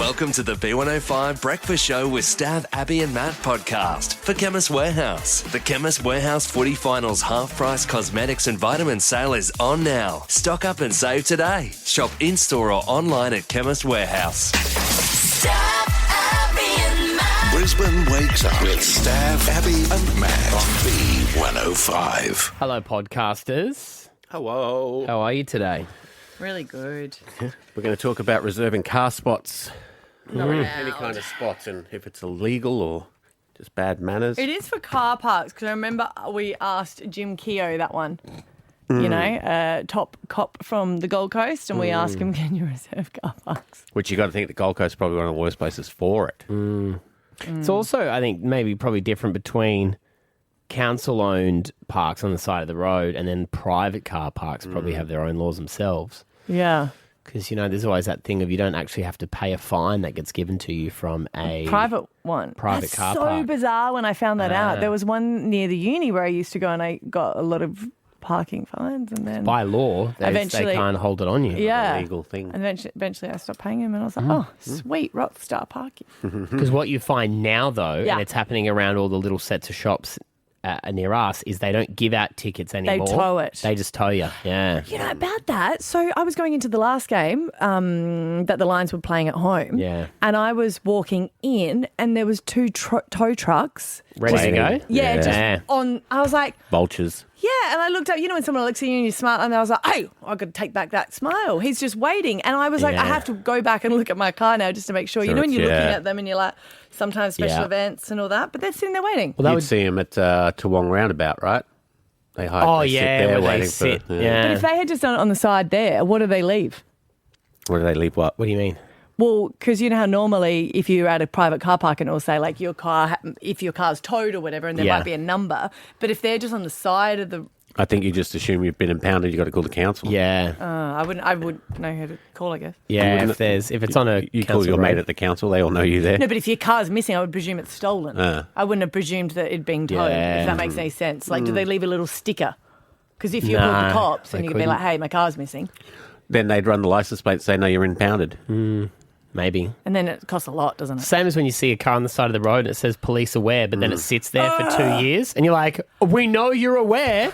Welcome to the B105 Breakfast Show with Stav, Abby and Matt podcast for Chemist Warehouse. The Chemist Warehouse Footy Finals half-price cosmetics and vitamin sale is on now. Stock up and save today. Shop in-store or online at Chemist Warehouse. Stav, Abby and Matt. Brisbane wakes up with Stav, Abby and Matt on B105. Hello, podcasters. Hello. How are you today? Really good. We're going to talk about reserving car spots. Not Any kind of spots, and if it's illegal or just bad manners. It is for car parks, because I remember we asked Jim Keogh that one, you know, top cop from the Gold Coast, and we asked him, can you reserve car parks? Which you got to think the Gold Coast is probably one of the worst places for it. It's also, I think, probably different between council-owned parks on the side of the road and then private car parks probably have their own laws themselves. Yeah. Because, you know, there's always that thing of you don't actually have to pay a fine that gets given to you from a Private one. private That's car so park. bizarre when I found that out. There was one near the uni where I used to go and I got a lot of parking fines, and then By law, they Eventually- can't hold it on you. yeah. A legal thing. And eventually I stopped paying him, and I was like, oh, sweet, rockstar parking. Because what you find now, though, Yeah. and it's happening around all the little sets of shops near us, is they don't give out tickets anymore. tow it. They just tow you. Yeah. You know, about that, so I was going into the last game that the Lions were playing at home. Yeah. And I was walking in, and there was two tow trucks. Ready to go? Yeah, Yeah. just on. I was like, Vultures. yeah, and I looked up. You know, when someone looks at you and you're smart, and I was like, oh, I've got to take back that smile. He's just waiting, and I was like, I Yeah. have to go back and look at my car now just to make sure. You Sure, know, when you're looking yeah. at them and you're like, sometimes special Yeah. events and all that, but they're sitting there waiting. Well, that You'd would see them at Toowong Roundabout, right? They hide. Oh, they sit yeah, there where they waiting sit. for. Yeah. But if they had just done it on the side there, what do they leave? Where do they leave what? What do you mean? Well, because you know how normally if you're at a private car park and it'll say like your car, if your car's towed or whatever, and there Yeah. might be a number. But if they're just on the side of the, I think you just assume you've been impounded. You got to call the council. Yeah. I would know who to call, I guess. Yeah, wouldn't- if it's on a You call council your road. mate at the council. They all know you there. No, but if your car's missing, I would presume it's stolen. I wouldn't have presumed that it'd been towed, Yeah. if that makes any sense. Like, do they leave a little sticker? Because if you call the No, cops and they you could be like, couldn't. hey, my car's missing. Then they'd run the license plate and say, no, you're impounded. Maybe. And then it costs a lot, doesn't it? Same as when you see a car on the side of the road and it says police aware, but then it sits there for 2 years and you're like, we know you're aware.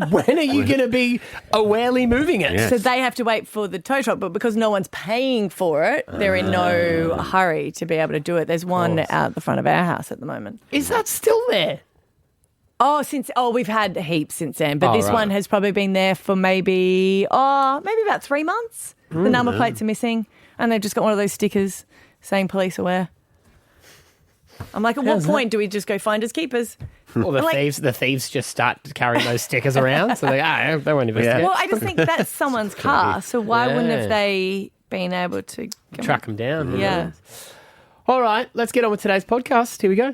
When are you going to be awarely moving it? Yeah. So they have to wait for the tow truck, but because no one's paying for it, they're in no hurry to be able to do it. There's one out the front of our house at the moment. Is that still there? We've had heaps since then, but Oh, this right. one has probably been there for maybe about 3 months. The number plates are missing, and they've just got one of those stickers saying police aware. I'm like, at what point do we just go finders keepers? Or the Like- thieves just start carrying those stickers around, so they won't investigate. Well, I just think that's someone's car, so why wouldn't Yeah. have they been able to Track them down. Yeah. All right, let's get on with today's podcast. Here we go.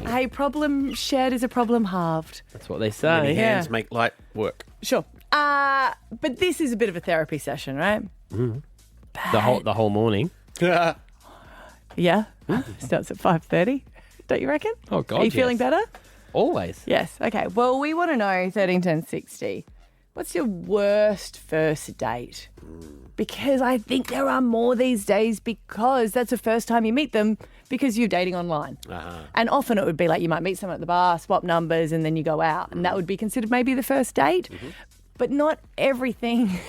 Hey, problem shared is a problem halved. That's what they Many say. hands make light work. Sure. But this is a bit of a therapy session, right? The whole morning. Yeah. Starts at 5:30. Don't you reckon? Oh, God, Are you feeling yes. better? Always. Yes. Okay. Well, we want to know 13, 10, 60. What's your worst first date? Because I think there are more these days, because that's the first time you meet them because you're dating online. And often it would be like you might meet someone at the bar, swap numbers, and then you go out. And that would be considered maybe the first date. But not everything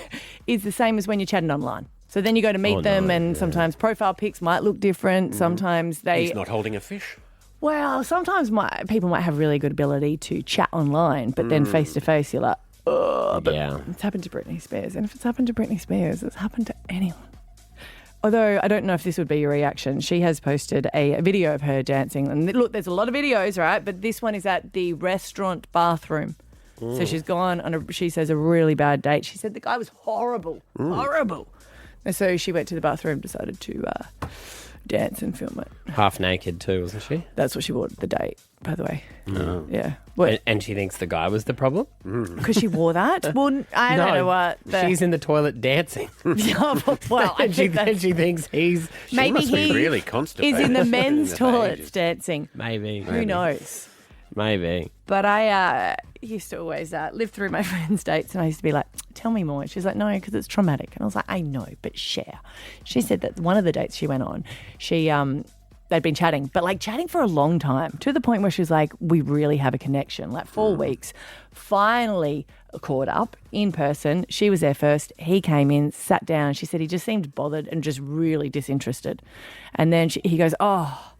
is the same as when you're chatting online. So then you go to meet them, and sometimes profile pics might look different. Sometimes they... He's not holding a fish. Well, sometimes people might have really good ability to chat online, but then face to face, you're like, oh, but Yeah. it's happened to Britney Spears. And if it's happened to Britney Spears, it's happened to anyone. Although I don't know if this would be your reaction. She has posted a video of her dancing. And look, there's a lot of videos, right? But this one is at the restaurant bathroom. So she's gone on she says, a really bad date. She said the guy was horrible, horrible. And so she went to the bathroom, decided to dance and film it. Half naked too, wasn't she? That's what she wore at the date, by the way. Yeah. What? And she thinks the guy was the problem? Because she wore that? Well, I don't know what. She's in the toilet dancing. Well, I and she think thinks he's... maybe Must be he really is constipated. in the men's For toilets ages. dancing. Maybe. Who knows? Maybe. But I used to always live through my friends' dates, and I used to be like, tell me more. And she's like, no, because it's traumatic. And I was like, I know, but share. She said that one of the dates she went on, they'd been chatting, but like chatting for a long time, to the point where she was like, we really have a connection, like 4 weeks. Finally caught up in person. She was there first. He came in, sat down. She said he just seemed bothered and just really disinterested. And then he goes, oh,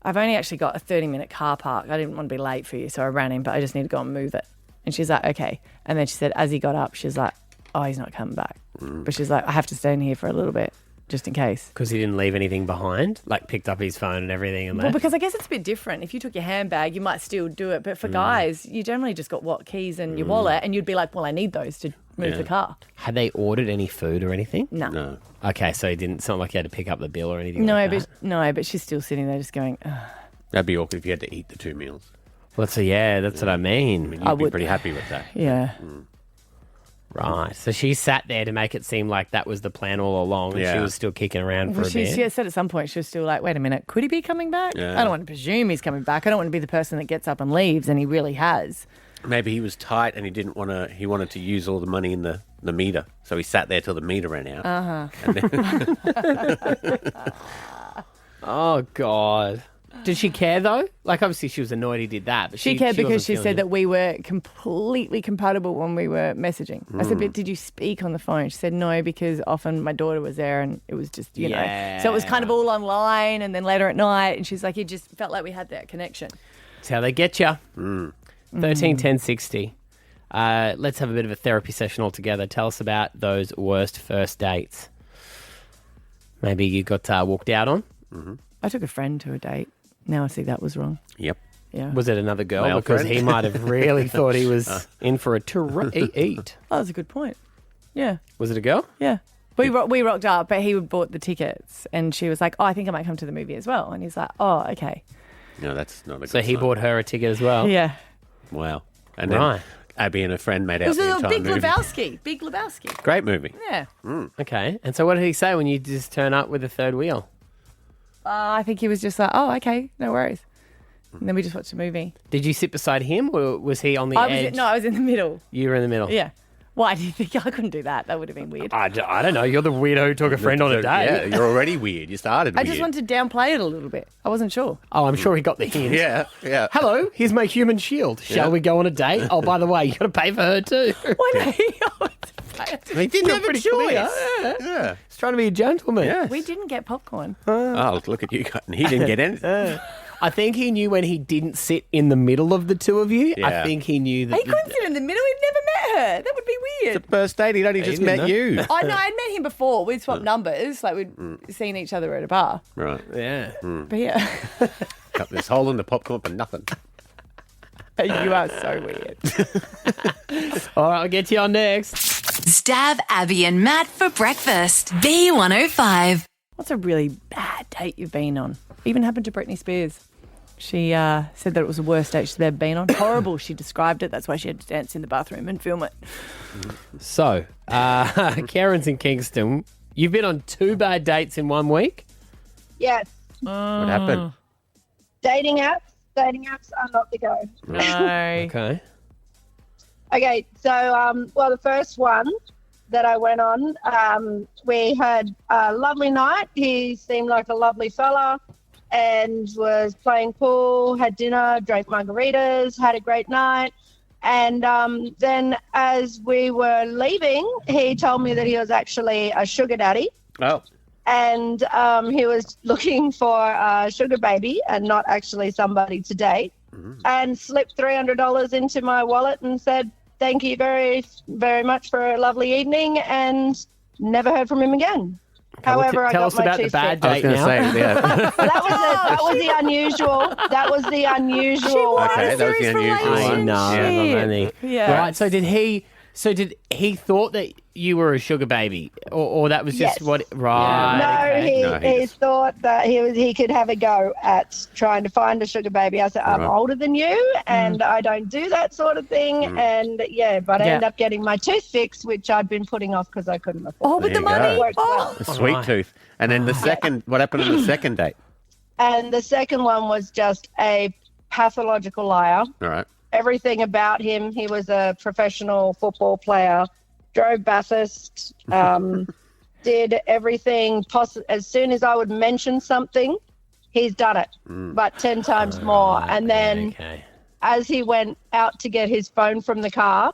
I've only actually got a 30-minute car park. I didn't want to be late for you, so I ran in, but I just need to go and move it. And she's like, okay. And then she said, as he got up, she's like, oh, he's not coming back. But she's like, I have to stay in here for a little bit, just in case. Because he didn't leave anything behind? Like picked up his phone and everything and Well, that? because I guess it's a bit different. If you took your handbag, you might still do it. But for guys, you generally just got keys and your wallet, and you'd be like, well, I need those to move the car. Had they ordered any food or anything? No. Okay, so he didn't. It's not like he had to pick up the bill or anything like that. But she's still sitting there just going, ugh. That'd be awkward if you had to eat the 2 meals. Well, that's what I mean. I mean, you'd be pretty happy with that. Yeah. Right. So she sat there to make it seem like that was the plan all along, and she was still kicking around for a bit. She said at some point she was still like, wait a minute, could he be coming back? Yeah. I don't want to presume he's coming back. I don't want to be the person that gets up and leaves, and he really has. Maybe he was tight and he didn't want to. He wanted to use all the money in the meter, so he sat there till the meter ran out. Oh, God. Did she care, though? Like, obviously she was annoyed he did that. But She cared because wasn't she feeling said it. that we were completely compatible when we were messaging. I said, but did you speak on the phone? She said, no, because often my daughter was there and it was just, you know. So it was kind of all online and then later at night. And she's like, it just felt like we had that connection. That's how they get you. 13 10 60. Let's have a bit of a therapy session all together. Tell us about those worst first dates. Maybe you got walked out on. I took a friend to a date. Now I see that was wrong. Yep. Yeah. Was it another girl? Male Because friend? he might have really thought he was in for a treat. Oh, that's a good point. Yeah. Was it a girl? Yeah. We rocked up, but he bought the tickets and she was like, oh, I think I might come to the movie as well. And he's like, oh, okay. No, that's not a good So he sign. bought her a ticket as well? Yeah. Wow. And then Right. Abby and a friend made It out was the a entire Big movie. Lebowski. Big Lebowski. Great movie. Yeah. Okay. And so what did he say when you just turn up with a third wheel? I think he was just like, oh, okay, no worries. And then we just watched a movie. Did you sit beside him or was he on the edge? I was in the middle. You were in the middle? Yeah. Why do you think I couldn't do that? That would have been weird. I don't know. You're the weirdo who took a friend on a date. Yeah, you're already weird. You started I weird. just wanted to downplay it a little bit. I wasn't sure. Oh, I'm sure he got the hint. Yeah, yeah. Hello, here's my human shield. Shall we go on a date? Oh, by the way, you got to pay for her too. Why not? He didn't have a Pretty choice. clear. Yeah. He's trying to be a gentleman. Yes. We didn't get popcorn. Oh, look at you. And he didn't get anything. I think he knew when he didn't sit in the middle of the two of you. Yeah. I think he knew that. He couldn't sit in the middle. We'd never met her. That would be weird. First date, he'd only just didn't met know. you. I know. I'd met him before. We'd swapped numbers. Like we'd seen each other at a bar. Right. Yeah. But yeah, Cut this hole in the popcorn for nothing. you are so weird. All right, I'll get you on next. Stab Abby and Matt for breakfast. B105. What's a really bad date you've been on? Even happened to Britney Spears. She said that it was the worst date she's ever been on. Horrible, she described it. That's why she had to dance in the bathroom and film it. So, Karen's in Kingston. You've been on 2 bad dates in 1 week? Yes. What happened? Dating apps. Dating apps are not the go. No. Okay. Okay, so, the first one that I went on, we had a lovely night. He seemed like a lovely fella and was playing pool, had dinner, drank margaritas, had a great night. And then as we were leaving, he told me that he was actually a sugar daddy. Oh. And he was looking for a sugar baby and not actually somebody to date, and slipped $300 into my wallet and said, thank you very, very much for a lovely evening, and never heard from him again. However, I tell got us my about the tooth bad fixed. I was date going to now. say, yeah. That was the unusual. That was the unusual. Okay, that was the unusual I one. know, Yeah. Manny. Yeah. Right, so did he thought that you were a sugar baby, or that was just Yes. what? Right. No, okay. No, he just- thought that he could have a go at trying to find a sugar baby. I said, I'm Right. older than you, and I don't do that sort of thing. And but I ended up getting my tooth fixed, which I'd been putting off because I couldn't afford. Oh, but There the you money. go. Worked well. Oh. A sweet Right. tooth. And then the second, what happened on the second date? And the second one was just a pathological liar. All right. Everything about him, he was a professional football player, drove Bathurst, did everything possible. As soon as I would mention something, he's done it, but 10 times more. And then as he went out to get his phone from the car,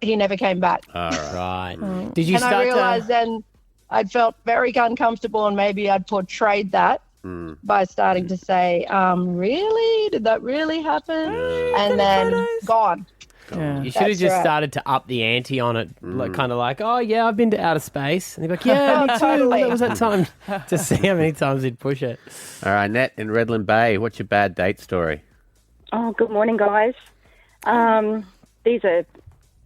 he never came back. All right. Right. Did you And start I realised then I'd felt very uncomfortable, and maybe I'd portrayed that by starting to say, really? Did that really happen? And then gone. Yeah. You should have That's just right. started to up the ante on it, like, kind of like, oh, yeah, I've been to outer space. And he'd be like, yeah, me too. Totally. That was that time to see how many times he'd push it. All right, Nat in Redland Bay, what's your bad date story? Oh, good morning, guys. These are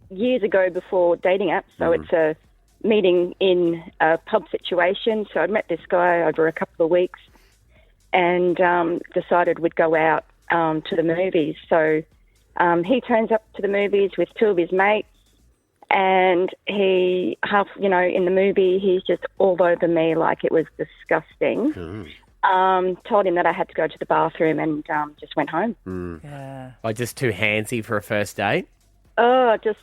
years ago before dating apps, so it's a meeting in a pub situation. So I'd met this guy over a couple of weeks and decided we'd go out to the movies. So he turns up to the movies with two of his mates, and he, in the movie, he's just all over me like it was disgusting. Told him that I had to go to the bathroom and just went home. Yeah. Like, just too handsy for a first date? Oh, just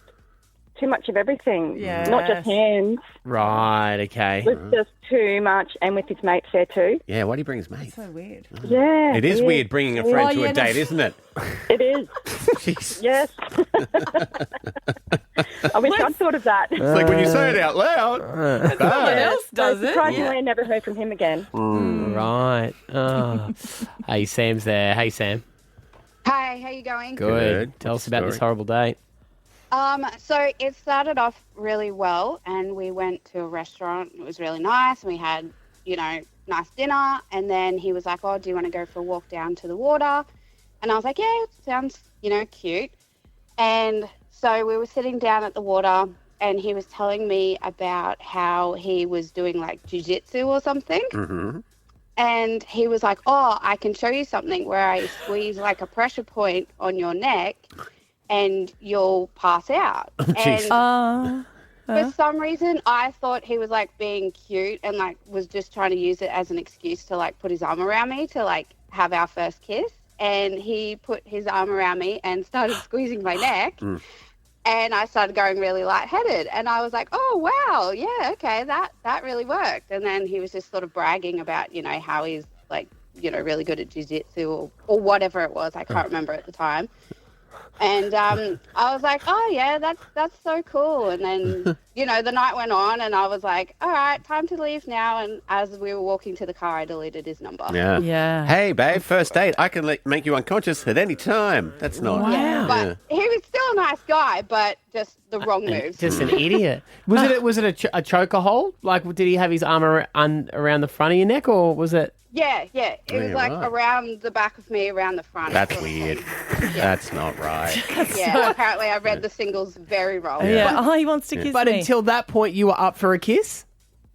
too much of everything. Yes. Not just hands. Right, okay. It was just too much, and with his mates there too. Yeah, why do you bring his mate? So weird. Yeah. It is weird bringing a friend to yeah, a date, isn't it? It is. Jeez. Yes. I wish I'd thought of that. It's like when you say it out loud. Someone else does it. Surprisingly, I never heard from him again. Right. Oh. Hey, Sam's there. Hey, Sam. Hi, how you going? Good. Tell What's us the about this story? horrible date. So it started off really well, and we went to a restaurant. It was really nice, and we had, nice dinner. And then he was like, "Oh, do you want to go for a walk down to the water?" And I was like, "Yeah, it sounds, cute." And so we were sitting down at the water, and he was telling me about how he was doing like jiu-jitsu or something. Mm-hmm. And he was like, "Oh, I can show you something where I squeeze like a pressure point on your neck and you'll pass out." And for some reason, I thought he was like being cute and like was just trying to use it as an excuse to like put his arm around me to like have our first kiss. And he put his arm around me and started squeezing my neck. And I started going really lightheaded. And I was like, "Oh, wow, yeah, okay, that really worked." And then he was just sort of bragging about, how he's like, really good at jiu-jitsu or whatever it was. I can't remember at the time. And I was like, "Oh, yeah, that's so cool." And then, the night went on and I was like, "All right, time to leave now." And as we were walking to the car, I deleted his number. Yeah. Yeah. Hey, babe, first date. I can make you unconscious at any time. That's not. Wow. But he was still a nice guy, but just the wrong moves. Just an idiot. Was it a choker hold? Like, did he have his arm around the front of your neck, or was it? Yeah. It was like right. around the back of me, around the front. That's sort of weird. thing. That's not right. Yeah, apparently I read the singles very wrong. Yeah. Oh, he wants to kiss But me. until that point, you were up for a kiss?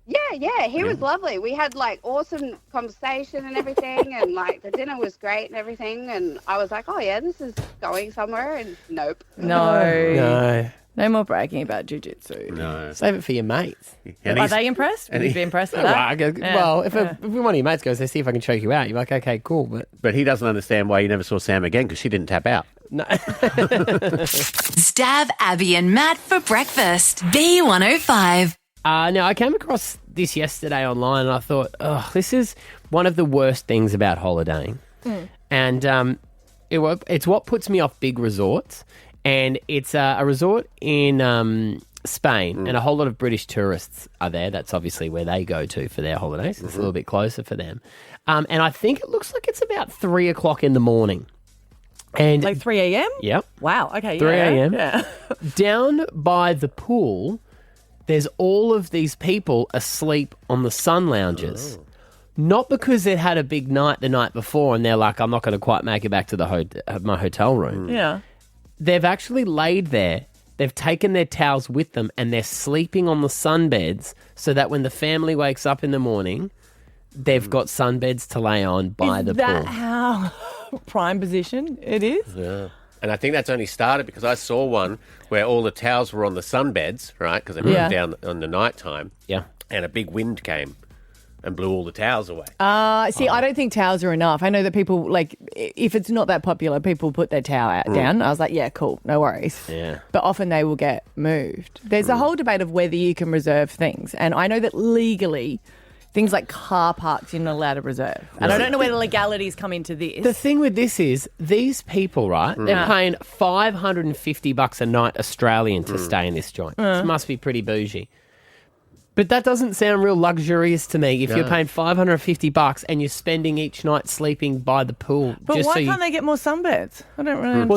Yeah, he was lovely. We had like awesome conversation and everything, and like the dinner was great and everything. And I was like, "Oh yeah, this is going somewhere." And nope. No. No. No more bragging about jiu-jitsu. No. Save it for your mates. And Are he's- they impressed? Would you be impressed with Well, that? if one of your mates goes, "They see if I can choke you out," you're like, "Okay, cool." But he doesn't understand why you never saw Sam again because she didn't tap out. No. Stab Abby and Matt for breakfast. B105. Now, I came across this yesterday online and I thought, this is one of the worst things about holidaying. And it's what puts me off big resorts. And it's a resort in Spain, and a whole lot of British tourists are there. That's obviously where they go to for their holidays. It's a little bit closer for them. And I think it looks like it's about 3 o'clock in the morning. And Like 3 a.m.? Yep. Wow, okay. 3 yeah. a.m. Yeah. Down by the pool, there's all of these people asleep on the sun lounges. Not because they'd had a big night the night before and they're like, "I'm not going to quite make it back to my hotel room." Yeah. They've actually laid there. They've taken their towels with them and they're sleeping on the sunbeds so that when the family wakes up in the morning, they've got sunbeds to lay on by the Is that pool. how prime position it is? Yeah. And I think that's only started because I saw one where all the towels were on the sunbeds, right? Because they put Yeah. them down on the night time. Yeah. And a big wind came and blew all the towels away. See, I don't think towels are enough. I know that people, like, if it's not that popular, people put their towel out down. I was like, yeah, cool, no worries. Yeah. But often they will get moved. There's a whole debate of whether you can reserve things. And I know that legally, things like car parks you're not allowed to reserve. And I don't know where the legalities come into this. The thing with this is these people, right, they're paying $550 a night Australian to stay in this joint. This must be pretty bougie. But that doesn't sound real luxurious to me if you're paying $550 and you're spending each night sleeping by the pool. But just why so can't they get more sunbeds? I don't really understand. Well,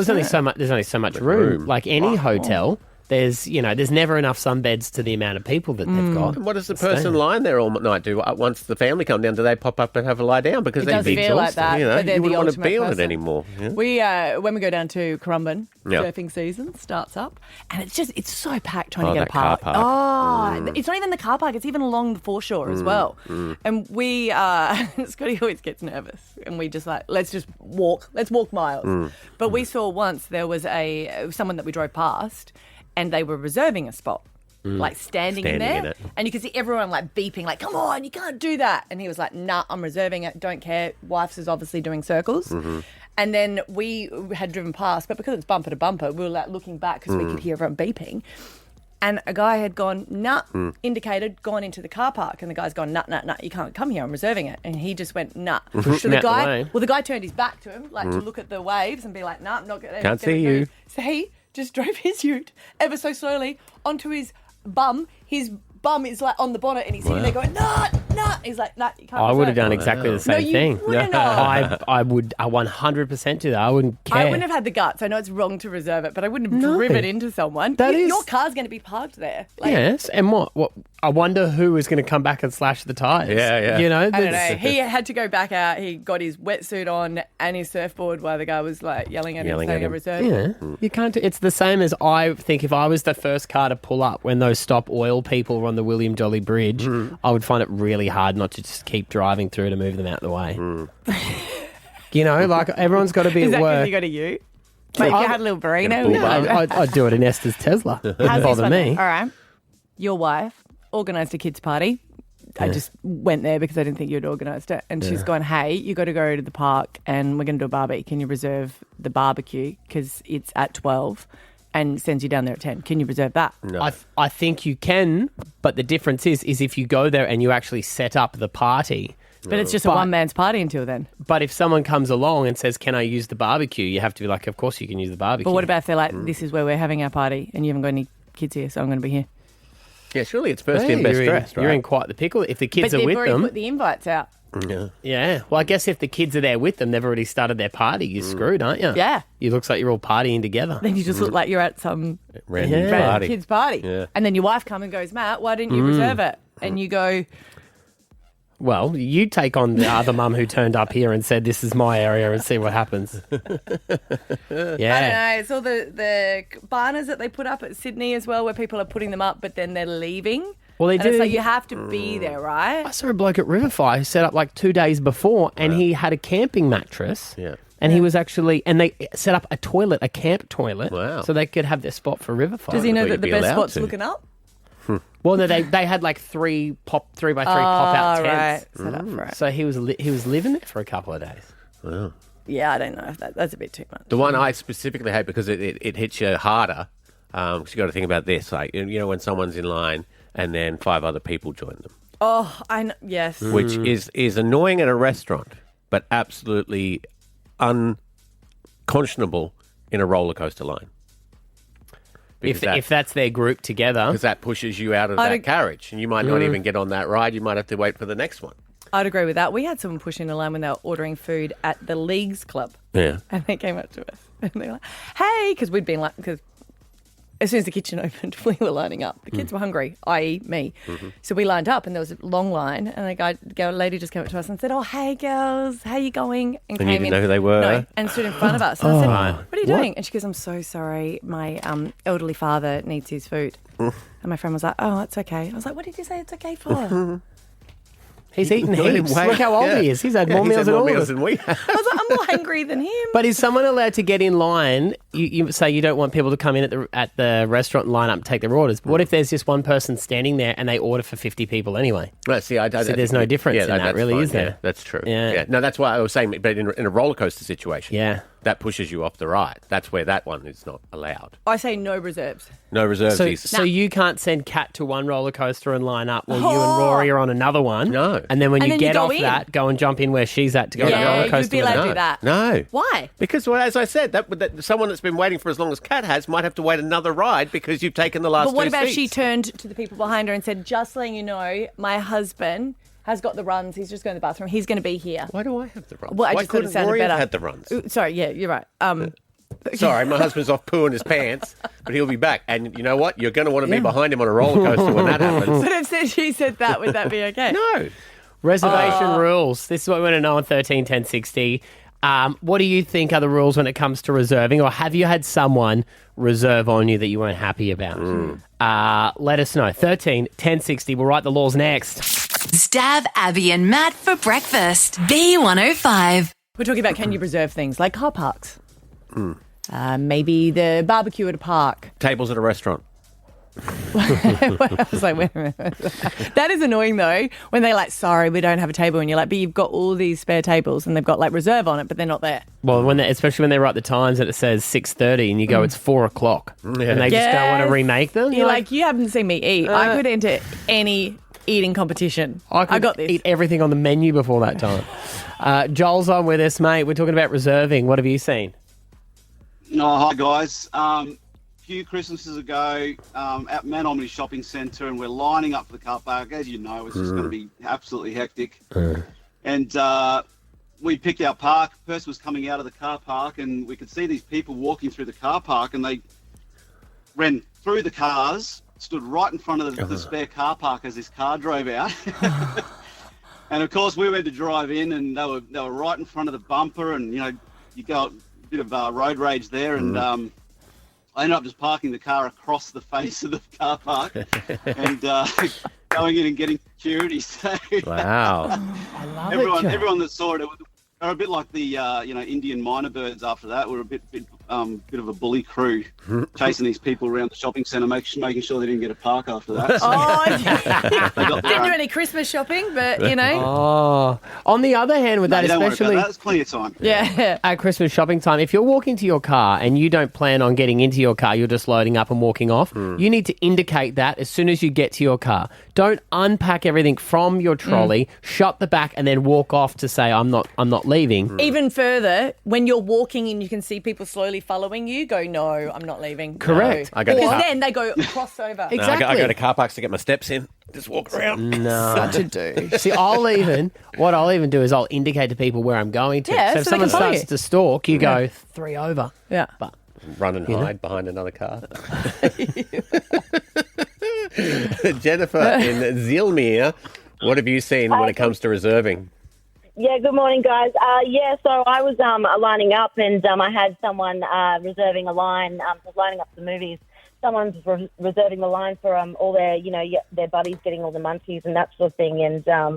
there's only so much room. Like any hotel, there's never enough sunbeds to the amount of people that they've got. And what does the person lying there all night do? Once the family come down, do they pop up and have a lie down? Because It they'd does be feel like exhausted. that, but they're you the wouldn't want to ultimate be on it person. anymore. Yeah? We when we go down to Currumbin, Yeah. surfing season starts up, and it's so packed trying to get that a park. car park. Oh, it's not even the car park; it's even along the foreshore as well. And we, Scotty always gets nervous, and we just like let's walk miles. But we saw once there was someone that we drove past, and they were reserving a spot. Like standing in Standing there, in it. and you could see everyone like beeping, like, come on, you can't do that. And he was like, nah, I'm reserving it, don't care. Wife's is obviously doing circles. And then we had driven past, but because it's bumper to bumper, we were like looking back because we could hear everyone beeping. And a guy had gone, nah, indicated, gone into the car park. And the guy's gone, nah, you can't come here, I'm reserving it. And he just went, nah. So the guy turned his back to him, like to look at the waves and be like, nah, I'm not going to. Can't see you. So he just drove his ute ever so slowly onto his bum. His bum is like on the bonnet and he's sitting there going, nah. He's like, nah, you can't. I would have reserve done it." exactly the No, same you thing. wouldn't have. I would 100% do that. I wouldn't care. I wouldn't have had the guts. I know it's wrong to reserve it, but I wouldn't have driven into someone. Your car's going to be parked there. Like, Yes, and what? I wonder who is going to come back and slash the tyres. Yeah. You know, I don't know. He had to go back out. He got his wetsuit on and his surfboard while the guy was like yelling at him saying a reserve. Yeah, you can't. It's the same as I think if I was the first car to pull up when those stop oil people were on the William Jolly Bridge, I would find it really hard not to just keep driving through to move them out of the way. You know, like everyone's got to be Is at that work. because you got a ute? Like, if you had a little burrito. Get a bull I'd do it in Esther's Tesla. How's Doesn't this bother one me. then? All right. Your wife organised a kids' party. I just went there because I didn't think you'd organised it. And she's gone, hey, you got to go to the park and we're going to do a barbie. Can you reserve the barbecue? Because it's at 12 and sends you down there at 10. Can you reserve that? No. I think you can, but the difference is if you go there and you actually set up the party. But it's just a one-man's party until then. But if someone comes along and says, can I use the barbecue? You have to be like, of course you can use the barbecue. But what about if they're like, this is where we're having our party and you haven't got any kids here, so I'm going to be here? Yeah, surely it's first in, best dressed, right? You're in quite the pickle. If the kids But are they've with already them. put the invites out. Yeah. Yeah. Well, I guess if the kids are there with them, they've already started their party. You're screwed, aren't you? Yeah. It looks like you're all partying together. Then you just look like you're at some Random Yeah. random party. kid's party. Yeah. And then your wife comes and goes, Matt, why didn't you reserve it? And you go, Well, you take on the other mum who turned up here and said, this is my area and see what happens. I don't know. It's all the banners that they put up at Sydney as well, where people are putting them up, but then they're leaving. Well, they and do. It's like you have to be there, I right? saw a bloke at Riverfire who set up like 2 days before and he had a camping mattress. Yeah. And he was actually, and they set up a toilet, a camp toilet. Wow. So they could have their spot for Riverfire. Does he know thought that you'd the be best allowed spot's to. looking up? Well, no, they had like 3 by 3 pop-out tents. Right. Set up for it. So he was living there for a couple of days. Wow. Yeah, I don't know if that's a bit too much. The one I specifically hate because it hits you harder. Because you got to think about this, like you know when someone's in line and then 5 other people join them, Oh, I know. Yes. which is annoying at a restaurant, but absolutely unconscionable in a roller coaster line. If that's their group together. Because that pushes you out of that carriage, and you might not even get on that ride. You might have to wait for the next one. I'd agree with that. We had someone push in a line when they were ordering food at the Leagues Club. Yeah. And they came up to us and they're like, hey, because we'd been like, because as soon as the kitchen opened, we were lining up. The kids were hungry, i.e. me. So we lined up and there was a long line and a lady just came up to us and said, oh, hey, girls, how you going? And came you didn't in, know who they were? No, and stood in front of us. And I said, what are you doing? And she goes, I'm so sorry. My elderly father needs his food. And my friend was like, oh, it's okay. I was like, what did you say it's okay for? He's eaten heaps. Wait, Look how old he is. He's had more he's meals had than more all of meals us. than we have. I was like, I'm more hungry than him. But is someone allowed to get in line you say you don't want people to come in at the restaurant and line up and take their orders. But what if there's just one person standing there and they order for 50 people anyway? Well, see, there's no difference in that, really, fine. is there? Yeah, that's true. Yeah. No, that's why I was saying, but in a roller coaster situation, Yeah. that pushes you off the ride. That's where that one is not allowed. I say no reserves. No reserves. So you can't send Kat to one roller coaster and line up while you and Rory are on another one. No. And then when And you then you get go off in. that, go and jump in where she's at to go to the roller you'd coaster. be allowed with to her. do that. No. Why? Because, well, as I said, that someone that's been waiting for as long as Kat has might have to wait another ride because you've taken the last But what two about seats. she turned to the people behind her and said, just letting you know, my husband has got the runs. He's just going to the bathroom. He's going to be here. Why do I have the runs? Well, I Why just thought it couldn't sounded Rory have better. had the runs? Ooh, sorry, yeah, you're right. Sorry, my husband's off pooing his pants, but he'll be back. And you know what? You're going to want to be behind him on a roller coaster when that happens. But if she said that, would that be okay? No. Reservation rules. This is what we want to know on 13 10 60. What do you think are the rules when it comes to reserving, or have you had someone reserve on you that you weren't happy about? Let us know. 13 10 60. We'll write the laws next. Stab Abby and Matt for breakfast. B105. We're talking about can you reserve things like car parks? Maybe the barbecue at a park. Tables at a restaurant. I was like, wait a minute. That is annoying though, when they're like, sorry, we don't have a table. And you're like, but you've got all these spare tables and they've got like reserve on it, but they're not there. Well, especially when they write the times and it says 6:30 and you go, it's 4 o'clock. And they just don't want to remake them. You're like, you haven't seen me eat. I could enter any eating competition. I got this. eat everything on the menu before that time. Joel's on with us, mate. We're talking about reserving. What have you seen? Oh, hi guys. A few Christmases ago, at Manomedy Shopping Centre, and we're lining up for the car park. As you know, it's just going to be absolutely hectic. And we picked our park. A person was coming out of the car park, and we could see these people walking through the car park, and they ran through the cars, stood right in front of the spare car park as this car drove out. And of course, we went to drive in, and they were right in front of the bumper, and you got a bit of road rage there, and I ended up just parking the car across the face of the car park and going in and getting security. So Wow. I love everyone that saw it, are a bit like the Indian minor birds. After that, we're a bit of a bully crew, chasing these people around the shopping centre, making sure they didn't get a park after that. So Didn't do any Christmas shopping, but Oh. On the other hand, with that, don't worry especially about that. There's plenty of time. yeah. at Christmas shopping time, if you're walking to your car and you don't plan on getting into your car, you're just loading up and walking off, you need to indicate that as soon as you get to your car. Don't unpack everything from your trolley, shut the back, and then walk off to say, I'm not leaving. Even further, when you're walking and you can see people slowly following you, go, no, I'm not leaving. Correct. No. I go to Or car- then they go cross over. No, I go to car parks to get my steps in. Just walk around. No. Such a do. See, what I'll even do is I'll indicate to people where I'm going to. Yeah, so if so they someone can follow starts you. to stalk, you go 3 over. Yeah. But Run and hide behind another car. Jennifer in Zilmere, what have you seen when it comes to reserving? Yeah, good morning, guys. So I was lining up, and I had someone reserving a line, lining up the movies. Someone's reserving the line for all their, their buddies getting all the munchies and that sort of thing. And I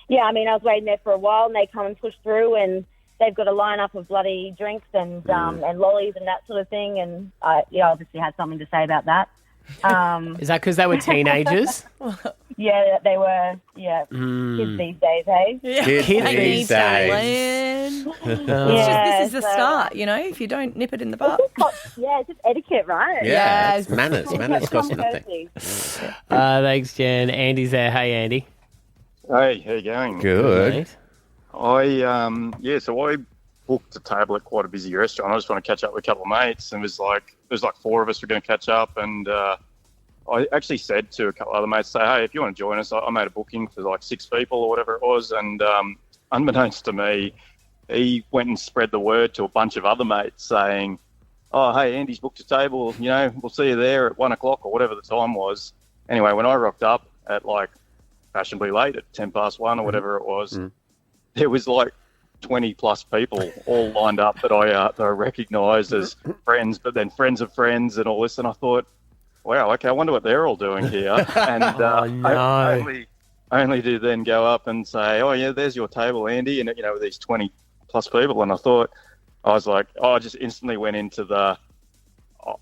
was waiting there for a while, and they come and push through, and they've got a lineup of bloody drinks and lollies and that sort of thing. And I obviously had something to say about that. is that because they were teenagers? Yeah, they were. Yeah, kids these days, hey. Yeah. Kids these days. It's just, this is the start, if you don't nip it in the butt. Yeah, it's just etiquette, right? Yeah, Yes. it's manners. Manners cost nothing. Thanks, Jen. Andy's there. Hey, Andy. Hey, how you going? Good. Mate. So I booked a table at quite a busy restaurant. I just want to catch up with a couple of mates, and there's like 4 of us were going to catch up, and I actually said to a couple of other mates, say, hey, if you want to join us, I made a booking for like 6 people or whatever it was, and unbeknownst to me, he went and spread the word to a bunch of other mates saying, oh, hey, Andy's booked a table, we'll see you there at 1 o'clock or whatever the time was. Anyway, when I rocked up at like fashionably late at 10 past 1 or whatever it was, there was like 20 plus people all lined up that I recognised as friends, but then friends of friends and all this. And I thought, wow, okay, I wonder what they're all doing here. And I only do then go up and say, oh, yeah, there's your table, Andy, and, with these 20 plus people. And I just instantly went into the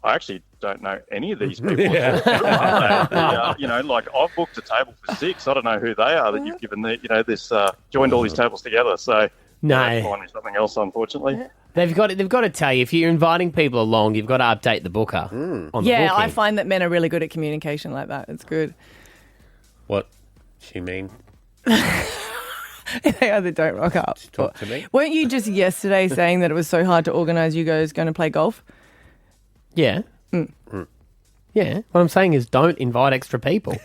I actually don't know any of these people. I've booked a table for 6. I don't know who they are that you've given this joined all these tables together. So No. find me something else, unfortunately. They've got to tell you, if you're inviting people along, you've got to update the booker on the Yeah, booking. I find that men are really good at communication like that. It's good. What she mean? They either don't rock up. Talk to me. Weren't you just yesterday saying that it was so hard to organise you guys going to play golf? Yeah. Yeah. What I'm saying is don't invite extra people.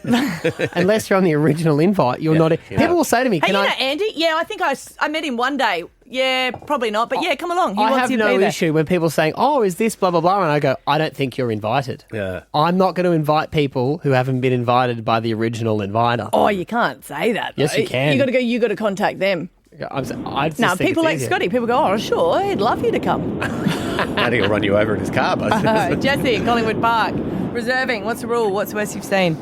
Unless you're on the original invite, you're not... People will say to me, Hey, can you I... know Andy? Yeah, I think I met him one day. Yeah, probably not, but yeah, come along. He I wants have you to no be there. issue when people are saying, oh, is this blah, blah, blah, and I go, I don't think you're invited. Yeah. I'm not going to invite people who haven't been invited by the original inviter. Oh, you can't say that. Yes, though. you can. You got to contact them. I just No, think people it's like easier. Scotty. People go, oh, sure, he'd love you to come. Matty will run you over in his car, bud. Jesse, Collingwood Park. Reserving, what's the rule? What's the worst you've seen?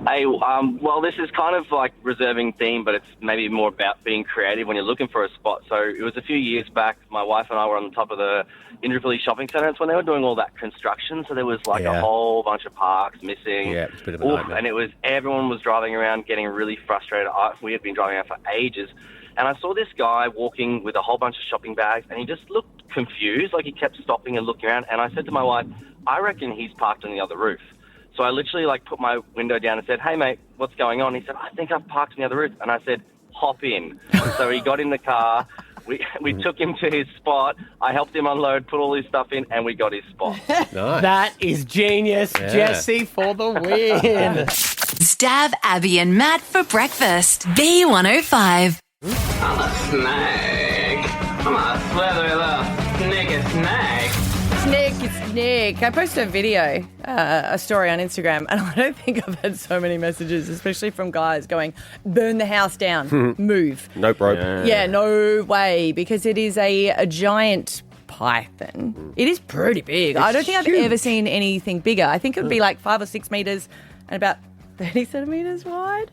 Hey, well, this is kind of like reserving theme, but it's maybe more about being creative when you're looking for a spot. So it was a few years back, my wife and I were on the top of the Indooroopilly shopping centre. It's when they were doing all that construction, so there was like a whole bunch of parks missing. Yeah, it's a bit of a nightmare. And everyone was driving around getting really frustrated. We had been driving around for ages. And I saw this guy walking with a whole bunch of shopping bags, and he just looked confused, like he kept stopping and looking around. And I said to my wife, I reckon he's parked on the other roof. So I literally put my window down and said, hey, mate, what's going on? He said, I think I've parked on the other roof. And I said, hop in. So he got in the car. We took him to his spot. I helped him unload, put all his stuff in, and we got his spot. Nice. That is genius, Jesse, for the win. Stav, Abby, and Matt for breakfast. B105. I'm a snake. I'm a slithery little sneaky snake. Nick. I posted a video, a story on Instagram, and I don't think I've had so many messages, especially from guys going, burn the house down, move. Nope, rope. Yeah, no way, because it is a giant python. It is pretty big. I don't think I've ever seen anything bigger. I think it would be like 5 or 6 metres and about 30 centimetres wide.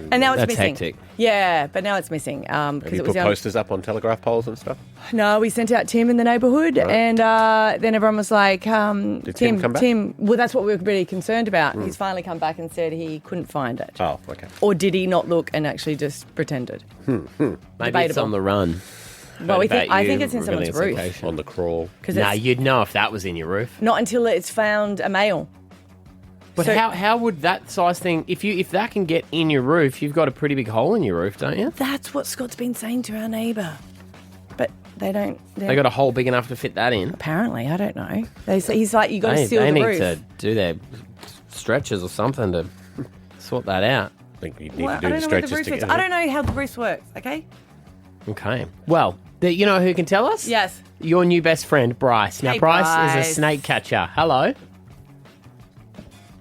And now it's That's missing. hectic. Yeah, but now it's missing. Have Because you it was put posters up on telegraph poles and stuff? No, we sent out Tim in the neighbourhood, and then everyone was like, Did Tim come back? Well, that's what we were really concerned about. He's finally come back and said he couldn't find it. Oh, okay. Or did he not look and actually just pretended? Maybe it's Debatable. on the run. Well, I think You it's in someone's revealing roof. location. On the crawl. Nah, you'd know if that was in your roof. Not until it's found a male. But So- how would that size thing, if that can get in your roof, you've got a pretty big hole in your roof, don't you? That's what Scott's been saying to our neighbour. But they don't. They got a hole big enough to fit that in. Apparently, I don't know. They say he's like, you got to They seal the need roof. to do their stretches or something to sort that out. I think you need Well, to I do don't the know where the stretches roof is. together. I don't know how the roof works. Okay. Okay. Well, you know who can tell us? Yes. Your new best friend, Bryce. Now, Hey, Bryce is Bryce. a snake catcher. Hello.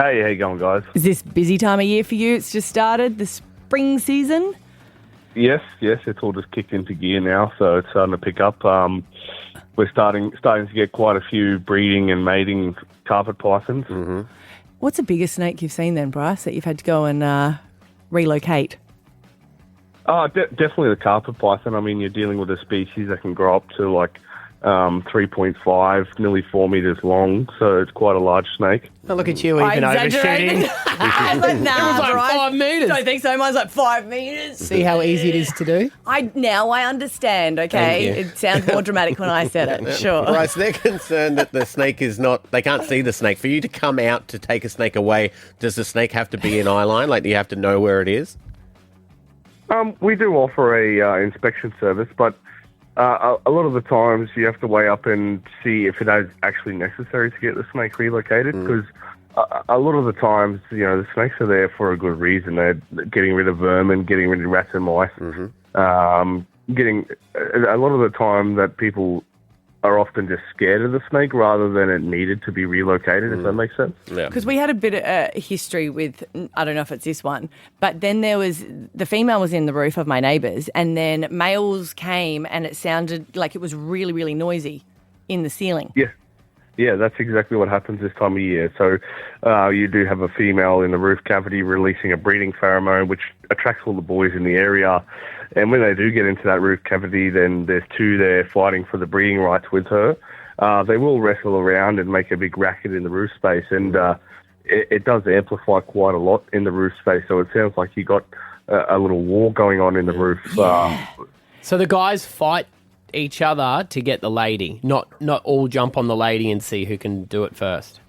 Hey, how you going, guys? Is this busy time of year for you? It's just started the spring season. Yes, it's all just kicked into gear now, so it's starting to pick up. We're starting to get quite a few breeding and mating carpet pythons. Mm-hmm. What's the biggest snake you've seen then, Bryce, that you've had to go and relocate? Oh, definitely the carpet python. I mean, you're dealing with a species that can grow up to like 3.5, nearly 4 meters long, so it's quite a large snake. Oh, look at you, even overshooting. I was like, nah, It was like Bryce. 5 metres. Don't think so. Mine's like 5 metres. See how easy it is to do? Now I understand, okay? Thank you. It sounds more dramatic when I said it, sure. Bryce, they're concerned that the snake is not... They can't see the snake. For you to come out to take a snake away, does the snake have to be in eye line? Like, do you have to know where it is? We do offer a inspection service, but a lot of the times you have to weigh up and see if it is actually necessary to get the snake relocated, because a lot of the times, the snakes are there for a good reason. They're getting rid of vermin, getting rid of rats and mice. Getting a lot of the time that people are often just scared of the snake rather than it needed to be relocated, if that makes sense. Yeah. Because we had a bit of history with, I don't know if it's this one, but then the female was in the roof of my neighbour's, and then males came and it sounded like it was really, really noisy in the ceiling. Yeah, that's exactly what happens this time of year. So you do have a female in the roof cavity releasing a breeding pheromone, which attracts all the boys in the area. And when they do get into that roof cavity, then there's two there fighting for the breeding rights with her. they will wrestle around and make a big racket in the roof space, and it does amplify quite a lot in the roof space. So it sounds like you got a little war going on in the roof. So the guys fight each other to get the lady, not all jump on the lady and see who can do it first.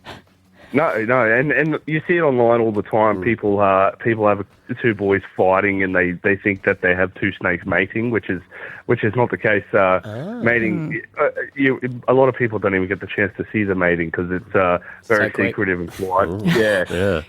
No, and you see it online all the time. People have two boys fighting, and they think that they have two snakes mating, which is not the case. Mating, a lot of people don't even get the chance to see the mating because it's very secretive and quiet. Yeah.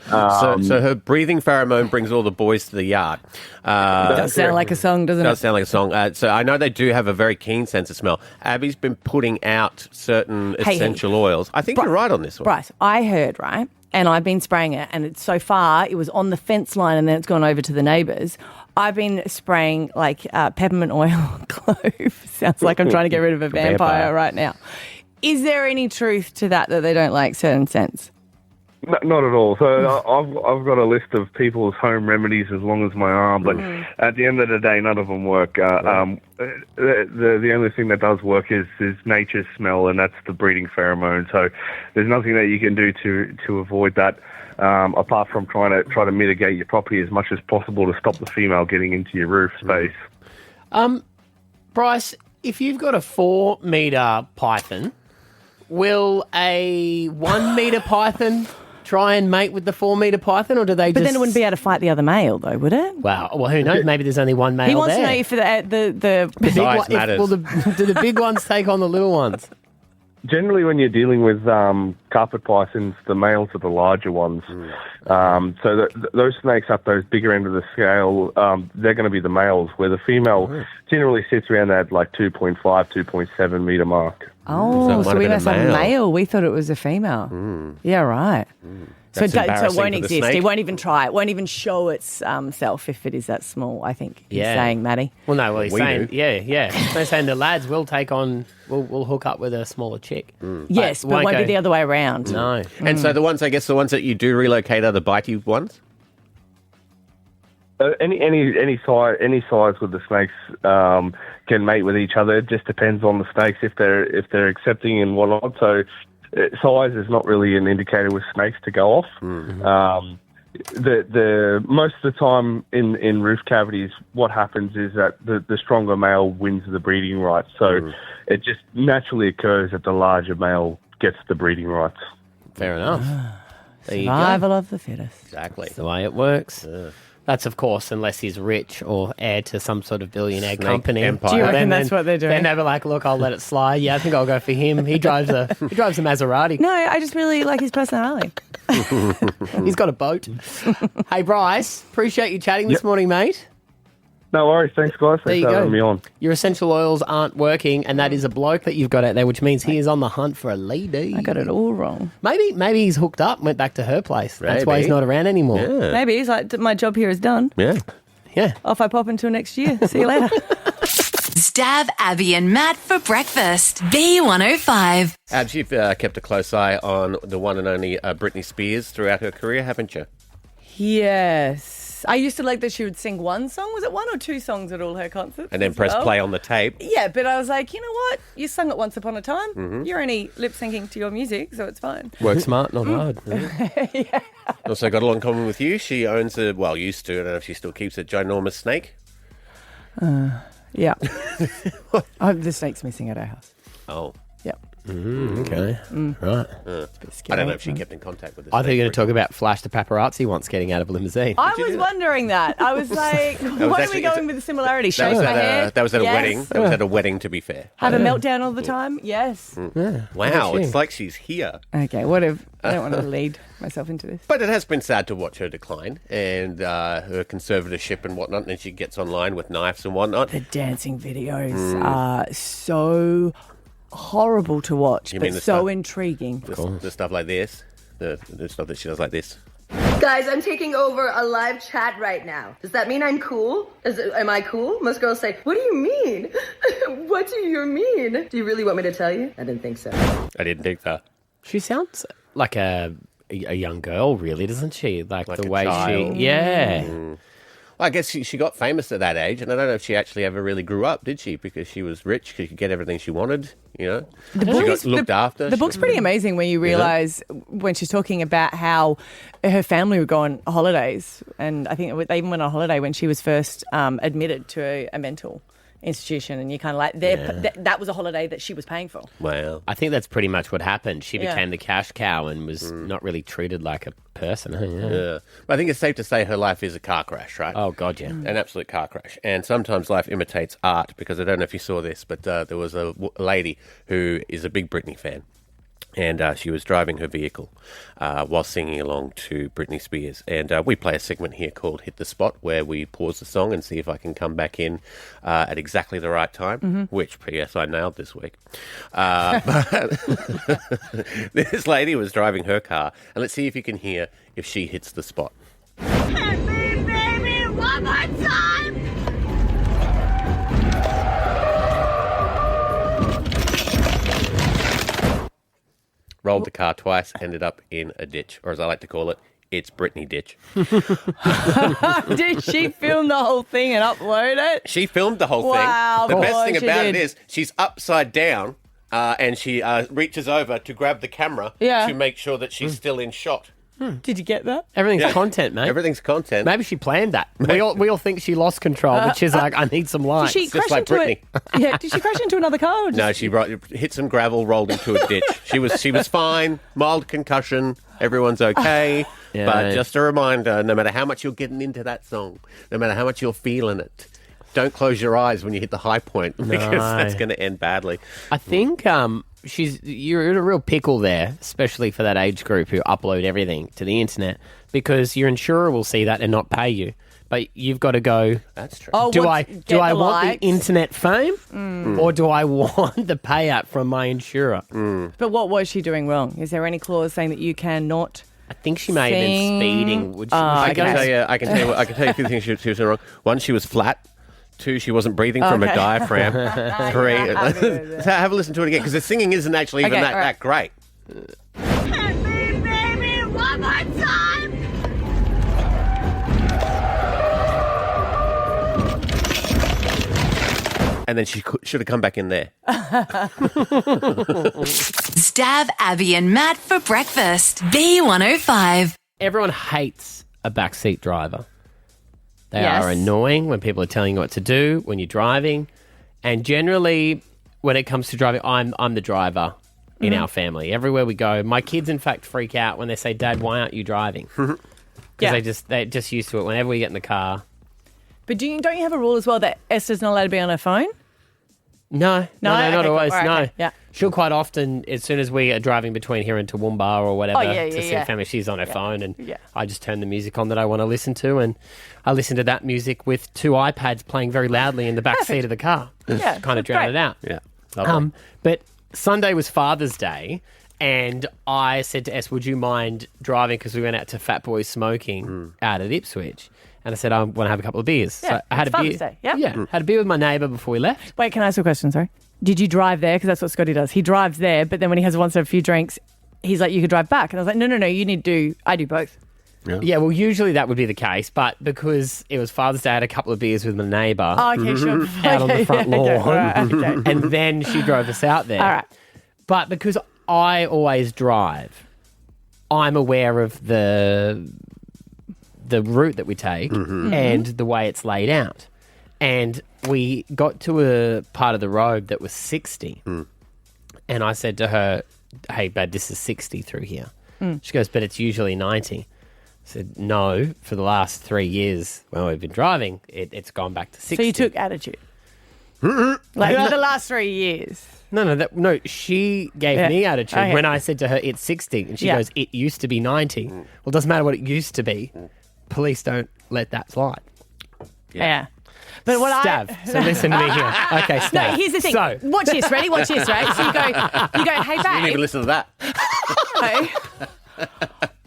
So her breathing pheromone brings all the boys to the yard. It does sound like a song, doesn't it? Does sound like a song. So I know they do have a very keen sense of smell. Abby's been putting out certain essential oils. I think you're right on this one. Bryce, I heard, right? And I've been spraying it, and so far it was on the fence line and then it's gone over to the neighbours. I've been spraying like peppermint oil, clove. Sounds like I'm trying to get rid of a vampire right now. Is there any truth to that they don't like certain scents? No, not at all. So I've got a list of people's home remedies as long as my arm, but at the end of the day, none of them work. The only thing that does work is nature's smell, and that's the breeding pheromone. So there's nothing that you can do to avoid that, apart from try to mitigate your property as much as possible to stop the female getting into your roof space. Bryce, if you've got a 4-metre python, will a 1-metre python try and mate with the 4-metre python, or do they? But then it wouldn't be able to fight the other male, though, would it? Wow. Well, who knows? Maybe there's only one male. He wants there. to know if the big size matters. do the big ones take on the little ones? Generally, when you're dealing with carpet pythons, the males are the larger ones. So those snakes up those bigger end of the scale, they're going to be the males, where the female generally sits around that like 2.5, 2.7 metre mark. Oh, so we must have a male. We thought it was a female. Yeah, right. So it won't exist. It won't even try. It won't even show its self if it is that small, I think he's saying, Matty. Well, no, he's saying, they're saying the lads will take on, will hook up with a smaller chick. Yes, but it won't be the other way around. No. And so the ones that you do relocate are the bitey ones? Any size with the snakes can mate with each other. It just depends on the snakes if they're accepting and whatnot. So size is not really an indicator with snakes to go off. The most of the time in roof cavities, what happens is that the stronger male wins the breeding rights. So it just naturally occurs that the larger male gets the breeding rights. Fair enough. Survival of the fittest. Exactly. That's the way it works. That's, of course, unless he's rich or heir to some sort of billionaire company. Empire. Do you reckon that's what they're doing? They're never like, look, I'll let it slide. Yeah, I think I'll go for him. He drives a Maserati. No, I just really like his personality. He's got a boat. Hey, Bryce, appreciate you chatting this morning, mate. No worries. Thanks, guys. Thanks for having me on. Your essential oils aren't working, and that is a bloke that you've got out there, which means he is on the hunt for a lady. I got it all wrong. Maybe he's hooked up and went back to her place. That's why he's not around anymore. Yeah. Maybe he's like, my job here is done. Yeah. Off I pop until next year. See you later. Stab Abby and Matt for breakfast. B105. Abs, you've kept a close eye on the one and only Britney Spears throughout her career, haven't you? Yes. I used to like that she would sing one song. Was it 1 or 2 songs at all her concerts? And then press play on the tape. Yeah, but I was like, you know what? You sung it once upon a time. You're only lip syncing to your music, so it's fine. Work smart, not hard. Yeah. Also got a lot in common with you. She owns used to, I don't know if she still keeps a ginormous snake. Yeah. The snake's missing at our house. Oh. Yep. Okay. Right. I don't know if she kept in contact with this. I think you're going to talk about Flash the paparazzi once getting out of a limousine. I was wondering that. I was like, why are we going with the similarity? That was at a Yes. wedding. That was at a wedding, to be fair. Have a meltdown all the time? Yes. Wow, it's like she's here. Okay, whatever. I don't want to lead myself into this. But it has been sad to watch her decline and her conservatorship and whatnot, and she gets online with knives and whatnot. The dancing videos are so horrible to watch, but so intriguing. The stuff like this, the stuff that she does like this. Guys, I'm taking over a live chat right now. Does that mean I'm cool? Am I cool? Most girls say, what do you mean? What do you mean? Do you really want me to tell you? I didn't think so. I didn't think that. She sounds like a young girl, really, doesn't she? Like the way child. she... Yeah. Well, I guess she got famous at that age, and I don't know if she actually ever really grew up, did she? Because she was rich, she could get everything she wanted. you know. The She book got is- looked after. The She book's got- pretty amazing when you realise when she's talking about how her family would go on holidays, and I think they even went on holiday when she was first admitted to a mental institution, and you kind of like that was a holiday that she was paying for. Wow. I think that's pretty much what happened. She Yeah. became the cash cow and was not really treated like a person. Huh? Yeah. But I think it's safe to say her life is a car crash, right? Oh, God, yeah. An absolute car crash. And sometimes life imitates art, because I don't know if you saw this, but there was a lady who is a big Britney fan. And she was driving her vehicle while singing along to Britney Spears. And we play a segment here called Hit the Spot, where we pause the song and see if I can come back in at exactly the right time, which, P.S., I nailed this week. But this lady was driving her car, and let's see if you can hear if she hits the spot. Baby, one more time. Rolled the car twice, ended up in a ditch, or as I like to call it, it's Britney ditch. Did she film the whole thing and upload it? She filmed the whole Wow, thing. The best boy, thing she about did. it is she's upside down and she reaches over to grab the camera Yeah. to make sure that she's still in shot. Did you get that? Everything's Yeah. content, mate. Everything's content. Maybe she planned that. We all think she lost control, which is like, I need some Did lights. she crash into it? Yeah. Did she crash into another car? Or No, she hit some gravel, rolled into a ditch. She was fine. Mild concussion. Everyone's okay. Yeah. But just a reminder: no matter how much you're getting into that song, no matter how much you're feeling it, don't close your eyes when you hit the high point, because that's going to end badly. I think you're in a real pickle there, especially for that age group who upload everything to the internet, because your insurer will see that and not pay you. But you've got to go. That's true. Oh, do want- I get want the likes? the internet fame, or do I want the payout from my insurer? But what was she doing wrong? Is there any clause saying that you cannot? I think she may have been speeding. Would she, I can tell you. I can tell you a few things she was doing wrong. One, she was flat. Two, she wasn't breathing from a Okay. diaphragm. Three, have a listen to it again, because the singing isn't actually even Okay, that, all right. that great. Baby, one more time. And then she should have come back in there. Stab Abby and Matt for breakfast. B105. Everyone hates a backseat driver. They Yes. are annoying when people are telling you what to do when you're driving. And generally, when it comes to driving, I'm the driver in our family. Everywhere we go, my kids, in fact, freak out when they say, "Dad, why aren't you driving?" Because they're just used to it. Whenever we get in the car, But don't you have a rule as well that Esther's not allowed to be on her phone? no, not Okay, cool. always. All right, No, okay. Yeah. she'll quite often, as soon as we are driving between here and Toowoomba or whatever, Oh, yeah, to yeah, see yeah. the family, she's on her phone, and Yeah. I just turn the music on that I want to listen to, and I listen to that music with two iPads playing very loudly in the back seat of the car. Yeah, kind of that's drown great. it out. Yeah. But Sunday was Father's Day, and I said to S, "Would you mind driving?" Because we went out to Fat Boys Smoking out at Ipswich, and I said, "I want to have a couple of beers." Yeah, so I had it's a beer. Father's Day, yeah. Had a beer with my neighbour before we left. Wait, can I ask you a question? Sorry. Did you drive there? Because that's what Scotty does. He drives there, but then when he wants to have a few drinks, he's like, "You could drive back." And I was like, "No, you need to do. I do both." Yeah, well, usually that would be the case, but because it was Father's Day, I had a couple of beers with my neighbour Oh, okay, sure. out on the Okay, front yeah, lawn, okay, all right, okay. and then she drove us out there. All right. But because I always drive, I'm aware of the route that we take and the way it's laid out. And we got to a part of the road that was 60. And I said to her, "Hey, babe, this is 60 through here." She goes, "But it's usually 90. I said, "No, for the last 3 years when we've been driving, it's gone back to 60. So you took attitude. Like the last 3 years. No, she gave Yeah. me attitude Okay. when I said to her, "It's 60." And she Yeah. goes, "It used to be 90. Well, it doesn't matter what it used to be. Police don't let that slide. Yeah. But what Stav. So listen to me here. Okay, Stav. No, here's the thing. So, Watch this. Ready? Watch this, right? So you go, "Hey, You didn't even babe." listen to that.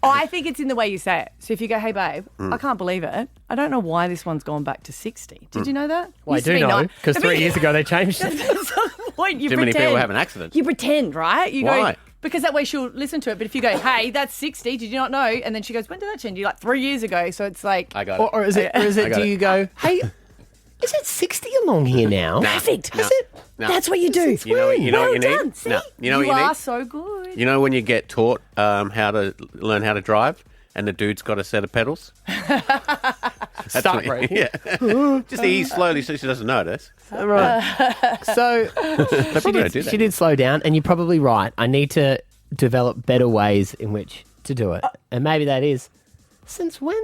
I think it's in the way you say it. So if you go, "Hey, babe, I can't believe it. I don't know why this one's gone back to 60. Did you know that? well, I Used to do be know, nine- because I mean, 3 years ago they changed At it. some point, you Too many pretend. people have an accident. You pretend, right? You Why? go, because that way she'll listen to it. But if you go, "Hey, that's 60. Did you not know?" And then she goes, "When did that change?" You're like, 3 years ago. So it's like, I got it. Or is it, I got do it. you go, "Hey, is it 60 along here now?" perfect. No. No. That's what you do. You know what you well need? done. See? No. You know what you are need? so good. You know when you get taught how to learn how to drive and the dude's got a set of pedals? That's Start what- braking. Yeah. Just ease slowly so she doesn't notice. Right. So probably don't do that. she did slow down, and you're probably right. I need to develop better ways in which to do it. And maybe that is, since when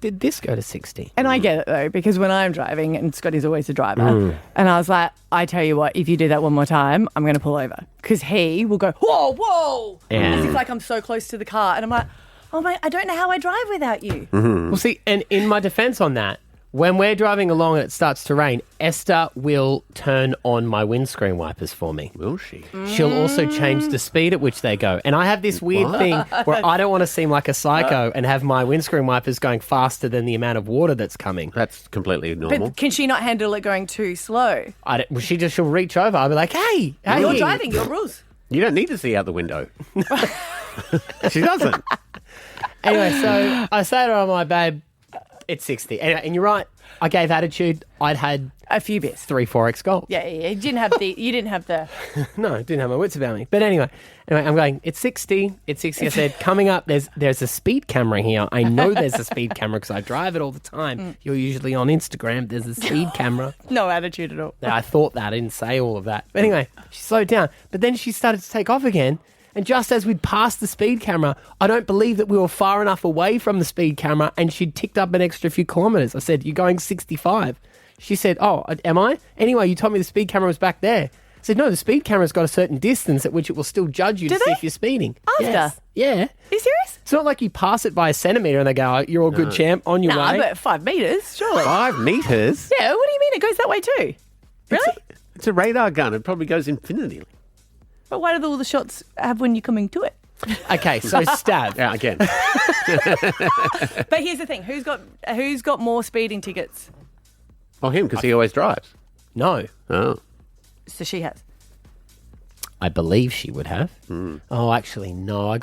did this go to 60? And I get it though, because when I'm driving, and Scotty's always the driver, and I was like, I tell you what, if you do that one more time, I'm going to pull over. Because he will go, whoa, whoa, Yeah. as if like I'm so close to the car. And I'm like, oh my, I don't know how I drive without you. Well, see, and in my defense on that, when we're driving along and it starts to rain, Esther will turn on my windscreen wipers for me. Will she? She'll also change the speed at which they go. And I have this weird What? thing where I don't want to seem like a psycho and have my windscreen wipers going faster than the amount of water that's coming. That's completely normal. But can she not handle it going too slow? She'll reach over. I'll be like, hey. You're driving, your rules. You don't need to see out the window. She doesn't. Anyway, so I say to her, I'm like, babe, it's 60. Anyway, and you're right. I gave attitude. I'd had a few beers. 3 4X Gold. Yeah. You didn't have the. No, I didn't have my wits about me. But anyway, I'm going, it's 60. It's 60. I said, coming up, there's a speed camera here. I know there's a speed camera because I drive it all the time. You're usually on Instagram. There's a speed camera. No attitude at all. Now, I thought that. I didn't say all of that. But anyway, she slowed down. But then she started to take off again. And just as we'd passed the speed camera, I don't believe that we were far enough away from the speed camera and she'd ticked up an extra few kilometres. I said, you're going 65. She said, oh, am I? Anyway, you told me the speed camera was back there. I said, no, the speed camera's got a certain distance at which it will still judge you to see if you're speeding. After? Yes. Yeah. Are you serious? It's not like you pass it by a centimetre and they go, oh, you're all good, champ, on your way. But 5 metres, surely. 5 metres? Yeah, what do you mean? It goes that way too? Really? It's a radar gun. It probably goes infinity. But why do all the shots have when you're coming to it? Okay, so stab. Yeah, again. But here's the thing: who's got more speeding tickets? Oh, him, because he always drives. No. Oh. So she has. I believe she would have. Oh, actually, no.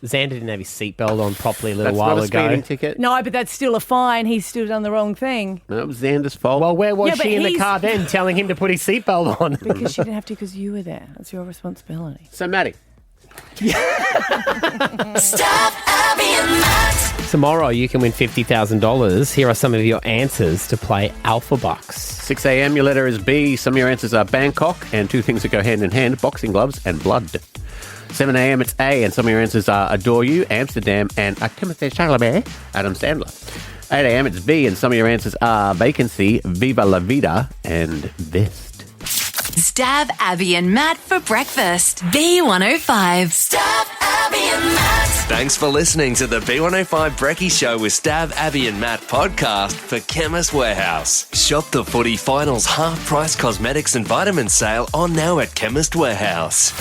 Xander didn't have his seatbelt on properly a little while not a ago. speeding ticket. No, but that's still a fine. He's still done the wrong thing. No, it was Xander's fault. Well, where was Yeah, but she in the he's- car then telling him to put his seatbelt on? Because she didn't have to because you were there. That's your responsibility. So, Matty. Stab Abby and Matt. Tomorrow you can win $50,000. Here are some of your answers to play Alpha Bucks. 6 a.m, your letter is B. Some of your answers are Bangkok, and 2 things that go hand in hand, boxing gloves and blood. 7 a.m, it's A, and some of your answers are Adore You, Amsterdam, and Timothée Chalamet, Adam Sandler. 8 a.m, it's B, and some of your answers are Vacancy, Viva la Vida, and Vist. Stab Abby and Matt for breakfast. B105. Stab Abby and Matt. Thanks for listening to the B105 Brekkie Show with Stav, Abby and Matt podcast for Chemist Warehouse. Shop the footy finals half-price cosmetics and vitamin sale on now at Chemist Warehouse.